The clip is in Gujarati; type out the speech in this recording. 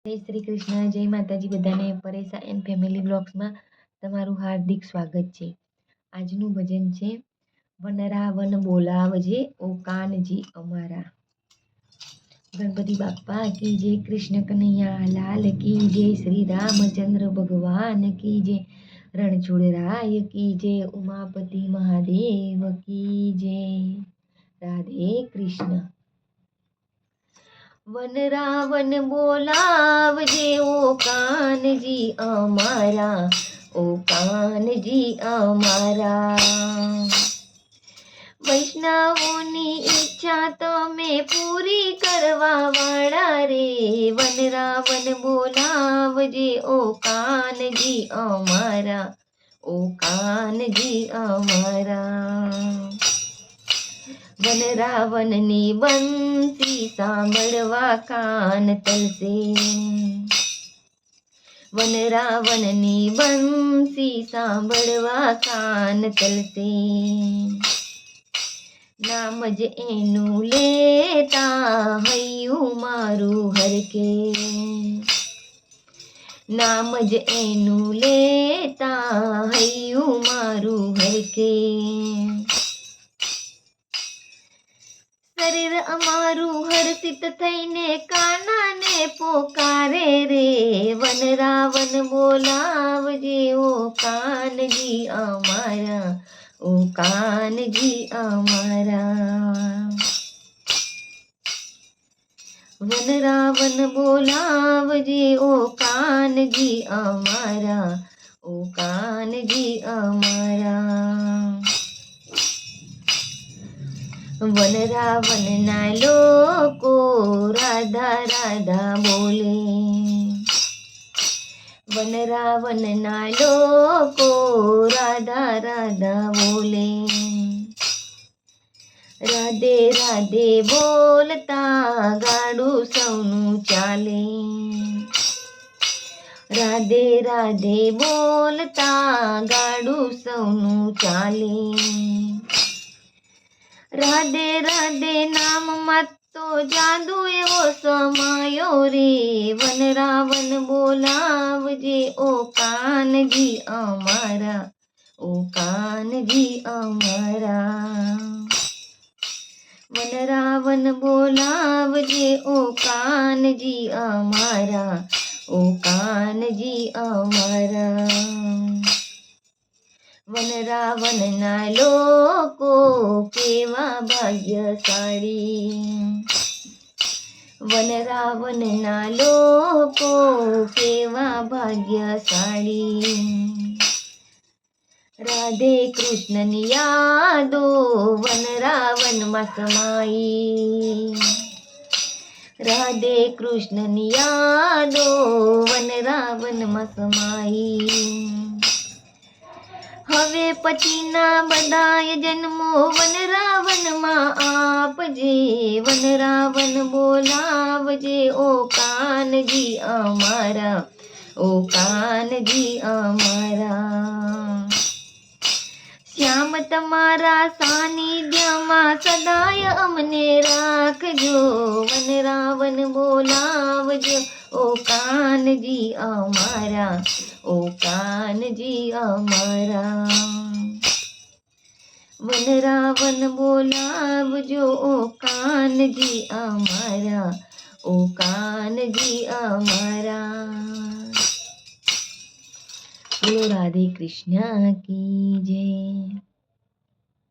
જય શ્રી કૃષ્ણ, જય માતાજી બધાને. પરેશા એન્ડ ફેમિલી બ્લોગ્સમાં તમારું હાર્દિક સ્વાગત છે. આજનું ભજન છે વનરાવન બોલાવજે ઓ કાનજી અમારા. ગણપતિ બાપ્પા કી જય, કૃષ્ણ કનૈયા લાલ કી જય, શ્રી રામચંદ્ર ભગવાન કી જય, રણછોડરાય કી જય, ઉમાપતિ મહાદેવ કી જય. રાધે કૃષ્ણ. વનરાવન બોલાવજે ઓ કાનજી અમારા, ઓ કાનજી અમારા. વૈષ્ણવોની ઈચ્છા તમે પૂરી કરવા વાળા રે. વનરાવન બોલાવજે ઓ કાનજી અમારા, ઓ કાનજી અમારા. વનરાવનની બંસી સાંભળવા કાન તલસે. વનરાવનની બંસી સાંભળવા કાન તલસે. નામ જ એનું લેતા હૈયું મારું હરકે. નામ જ એનું લેતા હૈયું મારું હરકે. શરીર અમારું હર્ષિત થઈને કાનાને પોકારે રે. વનરાવન બોલાવજે ઓ કાનજી અમારા, ઓ કાનજી અમારા. વનરાવન બોલાવજે ઓ કાનજી અમારા, ઓ કાનજી અમારા. વનરાવનના લોકો રાધા રાધા બોલે. વનરાવનના લોકો રાધા રાધા બોલે. રાધે રાધે બોલતા ગાડું સૌનું ચાલે. રાધે રાધે બોલતા ગાડું સૌનું ચાલે. રાધે રાધે નામમાં તો જાદુ એવો સમાયો રે. વનરાવન બોલાવજે ઓ કાનજી અમારા, ઓ કાનજી અમારા. વનરાવન બોલાવજે ઓ કાનજી અમારા, ઓ કાનજી અમારા. વનરાવનના લોકો કેવા ભાગ્યશાળી. વનરાવનના લોકો કેવા ભાગ્યશાળી. રાધે કૃષ્ણની યાદો વનરાવનમાં સમાઈ. રાધે કૃષ્ણની યાદો વનરાવનમાં સમાઈ. હવે પછીના બધાય જન્મો વનરાવનમાં આપજે. વનરાવન બોલાવજે ઓ કાનજી અમારા, ઓ કાનજી અમારા. શ્યામ તમારા સાનિધ્યમાં સદાય અમને રાખજો. વનરાવન બોલાવજો ઓ કાનજી અમારા, ઓ કાનજી અમારા. વનરાવન બોલાવજો ઓ કાનજી અમારા, ઓ કાનજી અમારા. બોલો રાધે કૃષ્ણ કી જય.